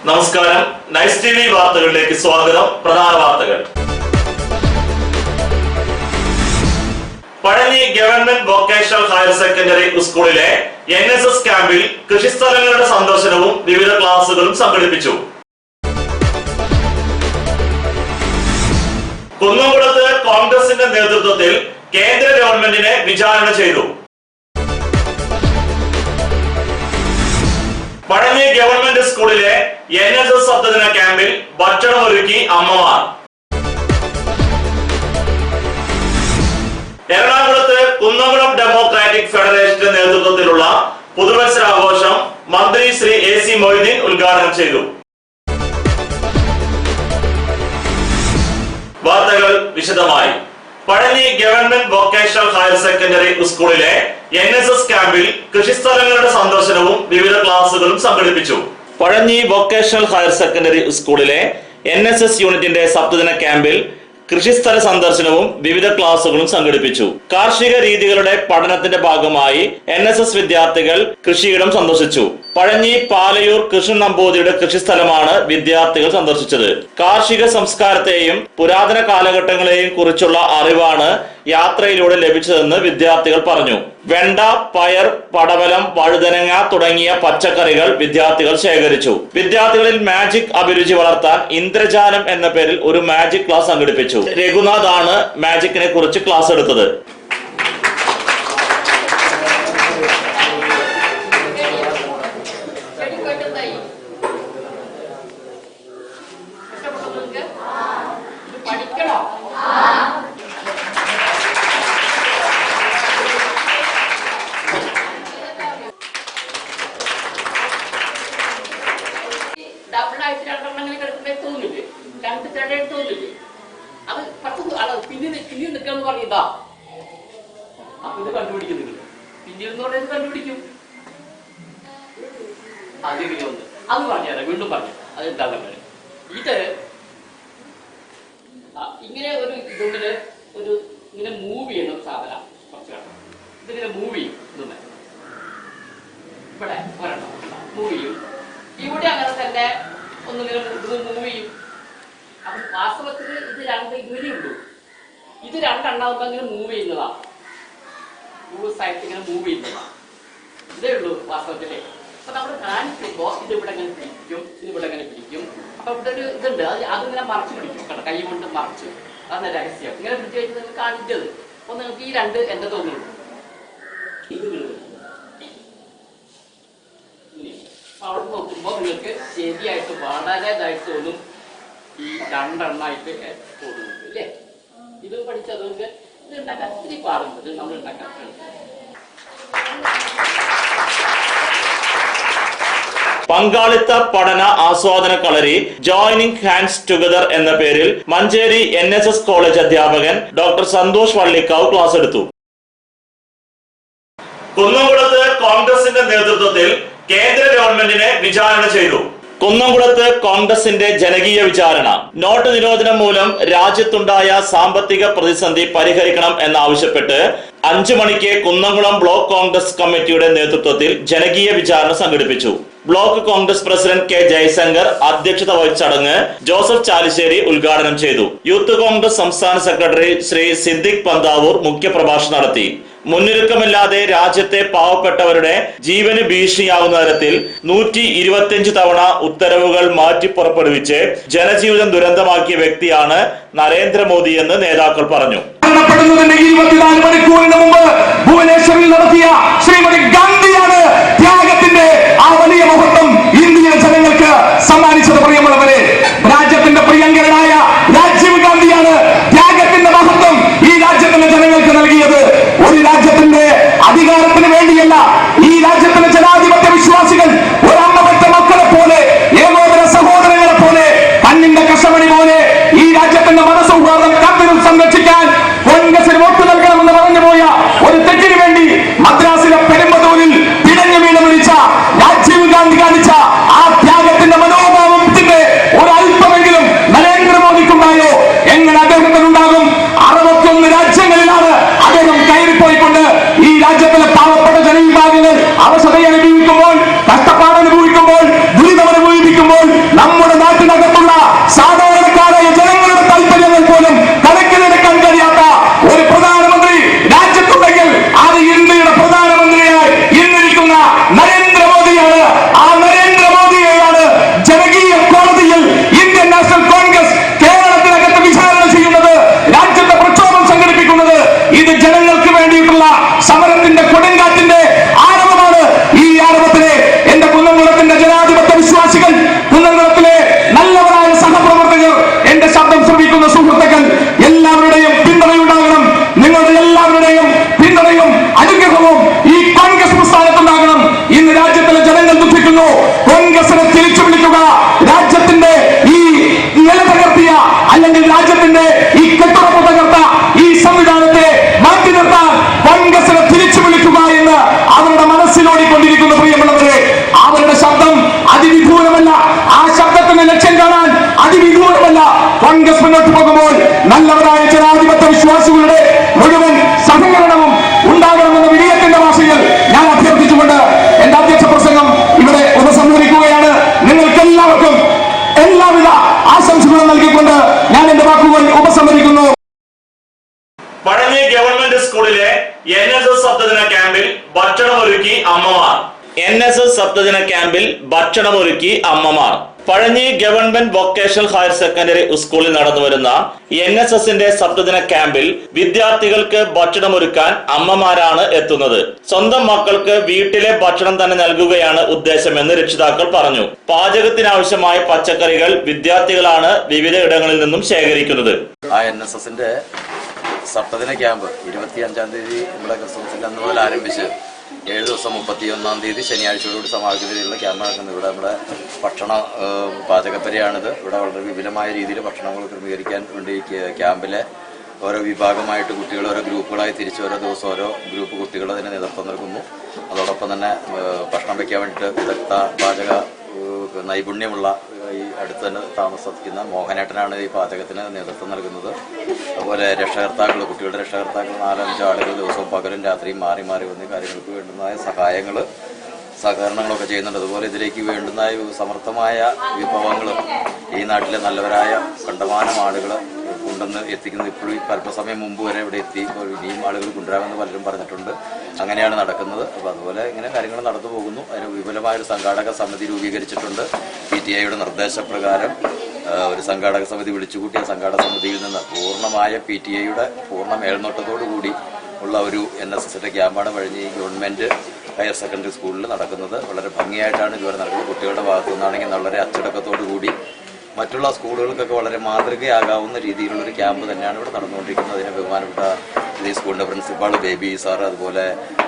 നമസ്കാരം. Nice TV വാർത്തകളിലേക്ക് സ്വാഗതം. പ്രധാന വാർത്തകൾ. Pazhanji government vocational higher secondary സ്കൂളിലെ NSS ക്യാമ്പിൽ കൃഷിസ്ഥലങ്ങളുടെ സന്ദർശനവും വിവിധ ക്ലാസുകളും സംഘടിപ്പിച്ചു. കുന്നംകുളത്ത് കോൺഗ്രസിന്റെ നേതൃത്വത്തിൽ കേന്ദ്ര ഗവൺമെന്റിനെ വിചാരണ ചെയ്തു. പഴഞ്ഞി ഗവൺമെന്റ് സ്കൂളിലെ NSS സപ്തദിന ക്യാമ്പിൽ ഭക്ഷണമൊരുക്കി അമ്മമാർ. എറണാകുളത്ത് കുന്നംകുളം ഡെമോക്രാറ്റിക് ഫെഡറേഷന്റെ നേതൃത്വത്തിലുള്ള പുതുവത്സരാഘോഷം മന്ത്രി ശ്രീ AC മൊയ്തീൻ ഉദ്ഘാടനം ചെയ്തു. വാർത്തകൾ വിശദമായി. Pazhanji government vocational higher secondary സ്കൂളിലെ NSS ക്യാമ്പിൽ കൃഷിസ്ഥലങ്ങളുടെ സന്ദർശനവും വിവിധ ക്ലാസുകളും സംഘടിപ്പിച്ചു. പഴഞ്ഞി വൊക്കേഷണൽ ഹയർ സെക്കൻഡറി സ്കൂളിലെ NSS യൂണിറ്റിന്റെ സപ്തദിന ക്യാമ്പിൽ കൃഷിസ്ഥല സന്ദർശനവും വിവിധ ക്ലാസുകളും സംഘടിപ്പിച്ചു. കാർഷിക രീതികളുടെ പഠനത്തിന്റെ ഭാഗമായി NSS വിദ്യാർത്ഥികൾ കൃഷിയിടം സന്ദർശിച്ചു. പഴഞ്ഞി പാലയൂർ കൃഷ്ണൻ നമ്പൂതിരിയുടെ കൃഷിസ്ഥലമാണ് വിദ്യാർത്ഥികൾ സന്ദർശിച്ചത്. കാർഷിക സംസ്കാരത്തെയും പുരാതന കാലഘട്ടങ്ങളെയും കുറിച്ചുള്ള അറിവാണ് യാത്രയിലൂടെ ലഭിച്ചതെന്ന് വിദ്യാർത്ഥികൾ പറഞ്ഞു. വെണ്ട, പയർ, പടവലം, വഴുതനങ്ങ തുടങ്ങിയ പച്ചക്കറികൾ വിദ്യാർത്ഥികൾ ശേഖരിച്ചു. വിദ്യാർത്ഥികളിൽ മാജിക് അഭിരുചി വളർത്താൻ ഇന്ദ്രജാലം എന്ന പേരിൽ ഒരു മാജിക് ക്ലാസ് സംഘടിപ്പിച്ചു. രഘുനാഥ് ആണ് മാജിക്കിനെ കുറിച്ച് ക്ലാസ് എടുത്തത്. അത് പറഞ്ഞാൽ വീണ്ടും പറഞ്ഞു അതെന്താ ഇത് ഇങ്ങനെ ഒരു ഇതുകൊണ്ടില് ഒരു ഇങ്ങനെ മൂവ് ചെയ്യുന്ന ഒരു സാധനം കുറച്ച് ഇതിങ്ങനെ മൂവ് ചെയ്യും. ഇതൊന്ന് ഇവിടെ ഒരെണ്ണം മൂവ് ചെയ്യും. ഇവിടെ അങ്ങനെ തന്നെ ഒന്നിങ്ങനെ മൂവ് ചെയ്യും. അപ്പൊ വാസ്തവത്തിൽ ഇത് രണ്ട് ഇങ്ങനെ ഉള്ളൂ. ഇത് രണ്ടെണ്ണം ഇങ്ങനെ മൂവ് ചെയ്യുന്നതാണ്. സൈഡ് ഇങ്ങനെ മൂവ് ചെയ്യുന്നതാണ്. ഇതേ ഉള്ളൂ വാസ്തവത്തില്. അപ്പൊ നമ്മൾ കാണിക്കുമ്പോ ഇത് ഇവിടെ അങ്ങനെ പിടിക്കും, ഇതിവിടെ അങ്ങനെ പിടിക്കും. അപ്പൊ ഇവിടെ ഒരു ഇതുണ്ട്, അതിങ്ങനെ മറച്ചു പിടിക്കും. കേട്ടോ, കൈ കൊണ്ട് മറച്ചു. അതാണ് രഹസ്യം. ഇങ്ങനെ പിടിച്ചു കഴിഞ്ഞാൽ നിങ്ങൾ കാണിച്ചത് അപ്പൊ നിങ്ങൾക്ക് ഈ രണ്ട് എന്താ തോന്നുന്നു അവിടെ നോക്കുമ്പോ നിങ്ങൾക്ക് ശരിയായിട്ട് വളരെതായിട്ട് തോന്നും. ഈ രണ്ടെണ്ണമായിട്ട് തോന്നുന്നുണ്ട് അല്ലേ? ഇത് പഠിച്ചതുകൊണ്ട് ഇത് ഉണ്ടാക്കാൻ ഒത്തിരി പാടുണ്ട്. ഇത് നമ്മൾ ഉണ്ടാക്കാൻ പങ്കാളിത്ത പഠന ആസ്വാദന കളരി ജോയിനിങ് ഹാൻഡ്സ് ടുഗദർ എന്ന പേരിൽ മഞ്ചേരി NSS കോളേജ് അധ്യാപകൻ ഡോക്ടർ സന്തോഷ് വള്ളിക്കാവ് ക്ലാസ് എടുത്തു. കുന്നംകുളത്ത് കോൺഗ്രസിന്റെ നേതൃത്വത്തിൽ കേന്ദ്ര ഗവൺമെന്റിനെ വിചാരണ ചെയ്തു. കുന്നംകുളത്ത് കോൺഗ്രസിന്റെ ജനകീയ വിചാരണ. നോട്ട് നിരോധനം മൂലം രാജ്യത്തുണ്ടായ സാമ്പത്തിക പ്രതിസന്ധി പരിഹരിക്കണം എന്നാവശ്യപ്പെട്ട് 5 മണിക്ക് കുന്നംകുളം ബ്ലോക്ക് കോൺഗ്രസ് കമ്മിറ്റിയുടെ നേതൃത്വത്തിൽ ജനകീയ വിചാരണ സംഘടിപ്പിച്ചു. Block Congress president K Jaishankar അധ്യക്ഷത വഹിച്ച ചടങ്ങ് ജോസഫ് ചാലിശ്ശേരി ഉദ്ഘാടനം ചെയ്തു. യൂത്ത് കോൺഗ്രസ് സംസ്ഥാന സെക്രട്ടറി ശ്രീ സിദ്ദിഖ് പന്താവൂർ മുഖ്യപ്രഭാഷണം നടത്തി. മുന്നൊരുക്കമില്ലാതെ രാജ്യത്തെ പാവപ്പെട്ടവരുടെ ജീവന് ഭീഷണിയാവുന്ന തരത്തിൽ 125 തവണ ഉത്തരവുകൾ മാറ്റി പുറപ്പെടുവിച്ച് ജനജീവിതം ദുരന്തമാക്കിയ വ്യക്തിയാണ് നരേന്ദ്രമോദി എന്ന് നേതാക്കൾ പറഞ്ഞു. 24 മണിക്കൂറിന് മുമ്പ് ഭുവനേശ്വറിൽ നടത്തിയ ശ്രീമതി ഗാന്ധിയാണ് ത്യാഗത്തിന്റെ ആ വലിയ മഹത്വം ഇന്ത്യൻ ജനങ്ങൾക്ക് സമ്മാനിച്ചത്. പ്രിയമുള്ളവരെ, രാജ്യത്തിന്റെ പ്രിയങ്കരനായ രാജീവ് ഗാന്ധിയാണ് ത്യാഗത്തിന്റെ മഹത്വം ഈ രാജ്യത്തിന്റെ ജനങ്ങൾക്ക് നൽകിയത്. ഒരു രാജ്യത്തിന്റെ അധികാരത്തിന് വേണ്ടിയല്ല, ഈ രാജ്യത്തിന്റെ ജനാധിപത്യ വിശ്വാസികൾ ഒരമ്മ പെറ്റ മക്കളെ പോലെ, ഏകോദര സഹോദരങ്ങളെ പോലെ, കണ്ണിന്റെ കശമണി പോലെ ഈ രാജ്യത്തിന്റെ മനസ്സൗഹാർദ്ദം കാത്തിനും സംരക്ഷിക്കാൻ കോൺഗ്രസിന് വോട്ട് നൽകണമെന്ന് പറഞ്ഞുപോയ ഒരു തെറ്റിന് വേണ്ടി മദ്രാസിലെ പെരുമ്പതൂരിൽ പിടഞ്ഞു വീണ് മരിച്ച രാജീവ് ഗാന്ധി കാണിച്ച ആ ത്യാഗത്തിന്റെ മനോഭാവത്തിന്റെ ഒരല്പമെങ്കിലും നരേന്ദ്രമോദിക്കുണ്ടായോ? എങ്ങനെ അദ്ദേഹത്തിനുണ്ടാകും? 61 രാജ്യങ്ങളിലാണ് അദ്ദേഹം കയറിപ്പോയിക്കൊണ്ട് ഈ രാജ്യത്തിലെ പാവപ്പെട്ട ജനവിഭാഗങ്ങൾ അവശത അനുഭവിക്കുമ്പോൾ, കഷ്ടപ്പാട് അനുഭവിക്കുമ്പോൾ, ദുരിതം അനുഭവിക്കുമ്പോൾ മുന്നോട്ട് പോകുമ്പോൾ നല്ലവരായ ജനാധിപത്യ വിശ്വാസികളുടെ മുഴുവൻ സഹകരണവും ഉണ്ടാകണമെന്ന വിനയത്തിന്റെ ഭാഷയിൽ ഞാൻ അഭ്യർത്ഥിച്ചുകൊണ്ട് എന്റെ അധ്യക്ഷ പ്രസംഗം ഇവിടെ ഉപസംഹരിക്കുകയാണ്. നിങ്ങൾക്ക് എല്ലാവർക്കും എല്ലാവിധ ആശംസകളും നൽകിക്കൊണ്ട് ഞാൻ എന്റെ വാക്കുകൾ ഉപസംഹരിക്കുന്നു. പഴഞ്ഞി ഗവൺമെന്റ് സ്കൂളിലെ NSS സപ്തദിന ക്യാമ്പിൽ ഭക്ഷണമൊരുക്കി അമ്മമാർ. NSS സപ്തദിന ക്യാമ്പിൽ ഭക്ഷണമൊരുക്കി അമ്മമാർ. Pazhanji government vocational higher secondary സ്കൂളിൽ നടന്നുവരുന്ന NSSന്റെ സപ്തദിന ക്യാമ്പിൽ വിദ്യാർത്ഥികൾക്ക് ഭക്ഷണമൊരുക്കാൻ അമ്മമാരാണ് എത്തുന്നത്. സ്വന്തം മക്കൾക്ക് വീട്ടിലെ ഭക്ഷണം തന്നെ നൽകുകയാണ് ഉദ്ദേശമെന്ന് രക്ഷിതാക്കൾ പറഞ്ഞു. പാചകത്തിനാവശ്യമായ പച്ചക്കറികൾ വിദ്യാർത്ഥികളാണ് വിവിധ ഇടങ്ങളിൽ നിന്നും ശേഖരിക്കുന്നത്. NSSന്റെ സപ്തദിന ക്യാമ്പ് 25-ാം തീയതി നമ്മുടെ ക്രിസ്മസിന്റെ അന്ന് മുതൽ ആരംഭിച്ച് 7 ദിവസം 31-ാം തീയതി ശനിയാഴ്ചയോടുകൂടി സമാപിക്കുന്നതിനുള്ള ക്യാമ്പ് നടക്കുന്നത്. ഇവിടെ നമ്മുടെ പാചകപ്പരയാണിത്. ഇവിടെ വളരെ വിപുലമായ രീതിയിൽ ഭക്ഷണങ്ങൾ ക്രമീകരിക്കാൻ വേണ്ടി ക്യാമ്പിലെ ഓരോ വിഭാഗമായിട്ട് കുട്ടികൾ ഓരോ ഗ്രൂപ്പുകളായി തിരിച്ച് ഓരോ ദിവസം ഓരോ ഗ്രൂപ്പ് കുട്ടികൾ അതിന് നേതൃത്വം നൽകുന്നു. അതോടൊപ്പം തന്നെ ഭക്ഷണം വയ്ക്കാൻ വേണ്ടിയിട്ട് വിദഗ്ധ പാചക നൈപുണ്യമുള്ള ഈ അടുത്ത് തന്നെ താമസിക്കുന്ന മോഹനേട്ടനാണ് ഈ പാചകത്തിന് നേതൃത്വം നൽകുന്നത്. അതുപോലെ രക്ഷകർത്താക്കൾ, കുട്ടികളുടെ രക്ഷകർത്താക്കൾ 4-5 ആളുകൾ ദിവസവും പകലും രാത്രിയും മാറി മാറി വന്ന് കാര്യങ്ങൾക്ക് വേണ്ടുന്നതായ സഹകരണങ്ങളൊക്കെ ചെയ്യുന്നുണ്ട്. അതുപോലെ ഇതിലേക്ക് വേണ്ടുന്ന സമർത്ഥമായ വിഭവങ്ങൾ ഈ നാട്ടിലെ നല്ലവരായ കണ്ടമാനം ആളുകൾ കൊണ്ടുവന്ന് എത്തിക്കുന്നത്. ഇപ്പോഴും അല്പസമയം മുമ്പ് വരെ ഇവിടെ എത്തി. ഇനിയും ആളുകൾ കൊണ്ടുവരാമെന്ന് പലരും പറഞ്ഞിട്ടുണ്ട്. അങ്ങനെയാണ് നടക്കുന്നത്. അപ്പോൾ അതുപോലെ ഇങ്ങനെ കാര്യങ്ങൾ നടന്നു പോകുന്നു. അതിന് വിപുലമായൊരു സംഘാടക സമിതി രൂപീകരിച്ചിട്ടുണ്ട്. PTAയുടെ നിർദ്ദേശപ്രകാരം ഒരു സംഘാടക സമിതി വിളിച്ചുകൂട്ടിയ സംഘാടക സമിതിയിൽ നിന്ന് പൂർണ്ണമായ PTAയുടെ പൂർണ്ണ മേൽനോട്ടത്തോടുകൂടി ഉള്ള ഒരു NSSന്റെ ക്യാമ്പാണ് പഴഞ്ഞി ഗവൺമെന്റ് ഹയർ സെക്കൻഡറി സ്കൂളിൽ നടക്കുന്നത്. വളരെ ഭംഗിയായിട്ടാണ് ഇതുവരെ നടക്കുന്നത്. കുട്ടികളുടെ ഭാഗത്തു നിന്നാണെങ്കിൽ വളരെ അച്ചടക്കത്തോടു കൂടി മറ്റുള്ള സ്കൂളുകൾക്കൊക്കെ വളരെ മാതൃകയാകാവുന്ന രീതിയിലുള്ളൊരു ക്യാമ്പ് തന്നെയാണ് ഇവിടെ നടന്നുകൊണ്ടിരിക്കുന്നത്. അതിന് ബഹുമാനപ്പെട്ട ഈ സ്കൂളിൻ്റെ പ്രിൻസിപ്പാൾ ബേബി സാർ, അതുപോലെ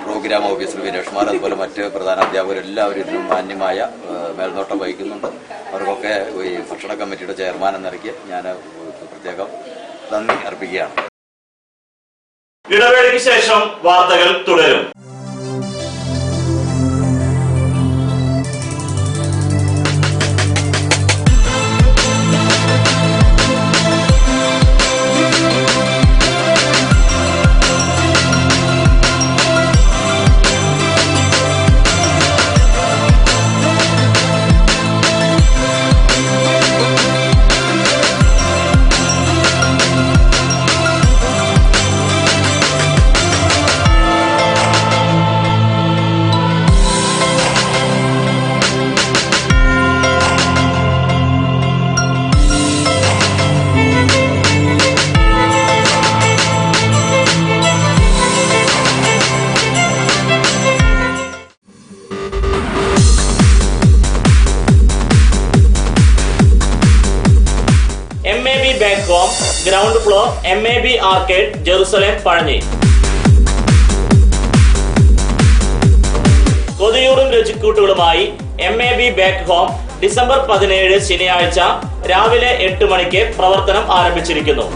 പ്രോഗ്രാം ഓഫീസർ വിനേഷ്മാർ, അതുപോലെ മറ്റ് പ്രധാന അധ്യാപകരെല്ലാവരും ഇതിന് മാന്യമായ മേൽനോട്ടം വഹിക്കുന്നുണ്ട്. അവർക്കൊക്കെ ഈ ഭക്ഷണ കമ്മിറ്റിയുടെ ചെയർമാൻ എന്ന നിലയ്ക്ക് ഞാൻ പ്രത്യേകം നന്ദി അർപ്പിക്കുകയാണ്. ഇടവേളയ്ക്ക് ശേഷം വാർത്തകൾ തുടരും. Back home, ground floor, MAB arcade, Jerusalem, Pazhanji. കൊതിയൂറും രുചിക്കൂട്ടുകളുമായി MAB ബാക്ക് ഹോം ഡിസംബർ 17 ശനിയാഴ്ച രാവിലെ 8 മണിക്ക് പ്രവർത്തനം ആരംഭിച്ചിരിക്കുന്നു.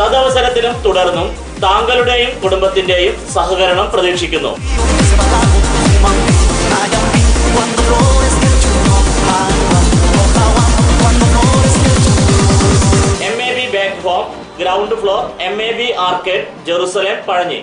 തദവസരത്തിലും തുടർന്നും താങ്കളുടെയും കുടുംബത്തിന്റെയും സഹകരണം പ്രതീക്ഷിക്കുന്നു. MAB back home, ground floor, MAB arcade, Jerusalem, Pazhanji.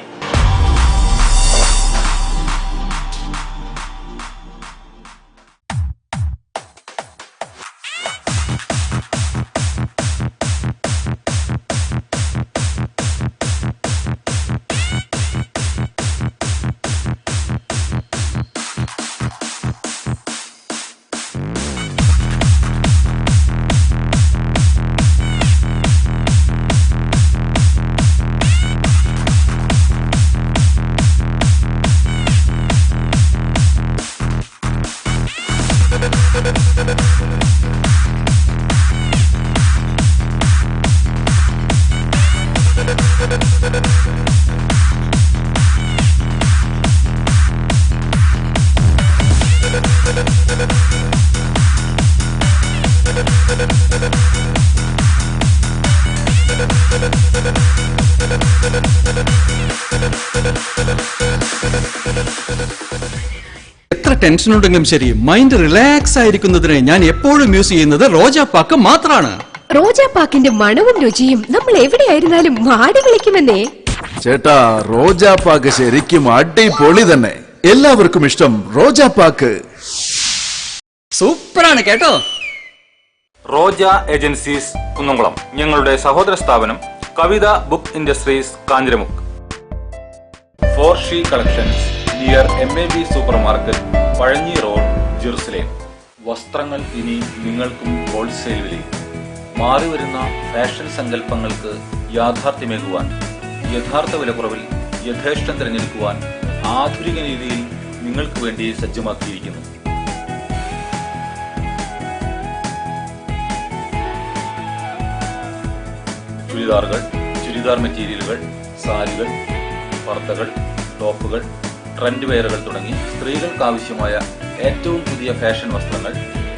എത്ര ടെൻഷൻ ഉണ്ടെങ്കിലും ശരി, മൈൻഡ് റിലാക്സ് ആയിരിക്കുന്നതിന് ഞാൻ എപ്പോഴും യൂസ് ചെയ്യുന്നത് റോജാപ്പാക്ക് മാത്രമാണ്. റോജാപ്പാക്കിന്റെ മണവും രുചിയും നമ്മൾ എവിടെയായിരുന്നാലും മാടി വിളിക്കുമെന്നേ. ചേട്ടാ, റോജാപ്പാക്ക് ശരിക്കും അടിപൊളി തന്നെ. എല്ലാവർക്കും ഇഷ്ടം റോജാപ്പാക്ക്. സൂപ്പറാണ് കേട്ടോ. റോജ ഏജൻസീസ് കുന്നംകുളം, ഞങ്ങളുടെ സഹോദര സ്ഥാപനം Kavitha book industries Kanjiramukku. 4C collections near MAB supermarket, Pazhanji road, Jerusalem. വസ്ത്രങ്ങൾ ഇനി നിങ്ങൾക്കും ഹോൾസെയിൽ വിലയിൽ. മാറിവരുന്ന ഫാഷൻ സങ്കല്പങ്ങൾക്ക് യാഥാർത്ഥ്യമേകുവാൻ, യഥാർത്ഥ വിലക്കുറവിൽ യഥേഷ്ടം തിരഞ്ഞെടുക്കുവാൻ ആധുനിക രീതിയിൽ നിങ്ങൾക്ക് വേണ്ടി സജ്ജമാക്കിയിരിക്കുന്നു. ചുരിദാറുകൾ, ചുരിദാർ മെറ്റീരിയലുകൾ, സാരികൾ, പർദ്ദകൾ, ടോപ്പുകൾ, ട്രെൻഡ് വെയറുകൾ തുടങ്ങി സ്ത്രീകൾക്കാവശ്യമായ ഏറ്റവും പുതിയ ഫാഷൻ വസ്ത്രങ്ങൾ,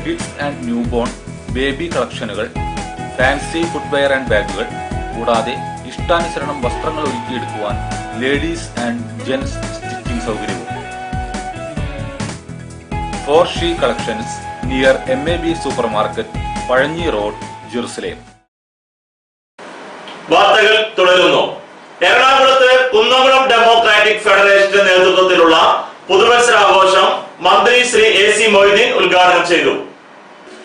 kids and newborn, baby കളക്ഷനുകൾ, ഫാൻസി ഫുട്വെയർ ആൻഡ് ബാഗുകൾ, കൂടാതെ ഇഷ്ടാനുസരണം വസ്ത്രങ്ങൾ ഒരുക്കിയെടുക്കുവാൻ ലേഡീസ് ആൻഡ് ജെന്റ്സ് സ്റ്റിച്ചിങ് സൗകര്യവും. 4C collections near MAB supermarket, Pazhanji road, Jerusalem. വാർത്തകൾ തുടരുന്നു. എറണാകുളത്ത് കുന്നംകുളം ഡെമോക്രാറ്റിക് ഫെഡറേഷന്റെ നേതൃത്വത്തിലുള്ള പുതുവത്സരാഘോഷം മന്ത്രി ശ്രീ AC മൊയ്തീൻ ഉദ്ഘാടനം ചെയ്തു.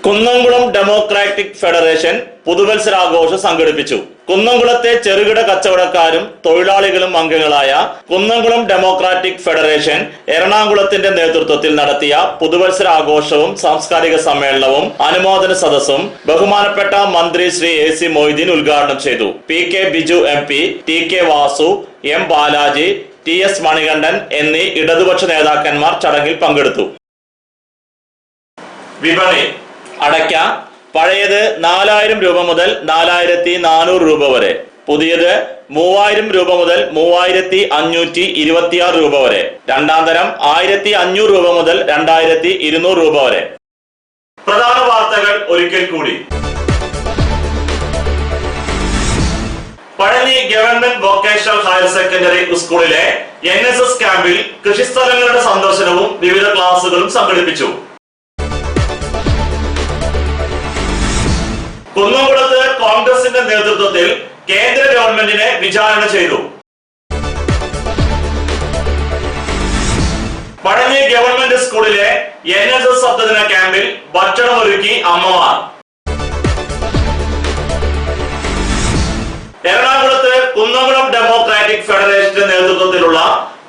കുന്നംകുളം ഡെമോക്രാറ്റിക് ഫെഡറേഷൻ പുതുവത്സരാഘോഷം സംഘടിപ്പിച്ചു. കുന്നംകുളത്തെ ചെറുകിട കച്ചവടക്കാരും തൊഴിലാളികളും അംഗങ്ങളായ കുന്നംകുളം ഡെമോക്രാറ്റിക് ഫെഡറേഷൻ എറണാകുളത്തിന്റെ നേതൃത്വത്തിൽ നടത്തിയ പുതുവത്സരാഘോഷവും സാംസ്കാരിക സമ്മേളനവും അനുമോദന സദസ്സും ബഹുമാനപ്പെട്ട മന്ത്രി ശ്രീ AC മൊയ്തീൻ ഉദ്ഘാടനം ചെയ്തു. PK Biju MP, TK Vasu, M Balaji, TS Manikandan എന്നീ ഇടതുപക്ഷ നേതാക്കന്മാർ ചടങ്ങിൽ പങ്കെടുത്തു. വിപണി. അടയ്ക്ക പഴയത് 4000 രൂപ മുതൽ 4400 രൂപ വരെ, പുതിയത് 3000 രൂപ മുതൽ 3526 രൂപ വരെ, രണ്ടാം തരം 1500 രൂപ മുതൽ 2200 രൂപ വരെ. പ്രധാന വാർത്തകൾ ഒരിക്കൽ കൂടി. Pazhanji government vocational higher secondary സ്കൂളിലെ NSS ക്യാമ്പിൽ കൃഷിസ്ഥലങ്ങളുടെ സന്ദർശനവും വിവിധ ക്ലാസുകളും സംഘടിപ്പിച്ചു. കുന്നംകുളത്ത് കോൺഗ്രസിന്റെ നേതൃത്വത്തിൽ കേന്ദ്ര ഗവൺമെന്റിനെ വിചാരണ ചെയ്തു. പഴഞ്ഞി ഗവൺമെന്റ് സ്കൂളിലെ NSS സപ്തദിന ക്യാമ്പിൽ ഭക്ഷണമൊരുക്കി അമ്മമാർ. എറണാകുളത്ത് കുന്നംകുളം ഡെമോക്രാറ്റിക് ഫെഡറേഷന്റെ നേതൃത്വത്തിലുള്ള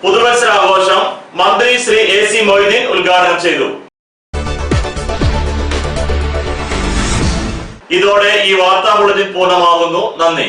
പുതുവത്സരാഘോഷം മന്ത്രി ശ്രീ AC മൊയ്തീൻ ഉദ്ഘാടനം ചെയ്തു. ഇതോടെ ഈ വാർത്താ ബുള്ളറ്റിൻ പൂർണ്ണമാകുന്നു. നന്ദി.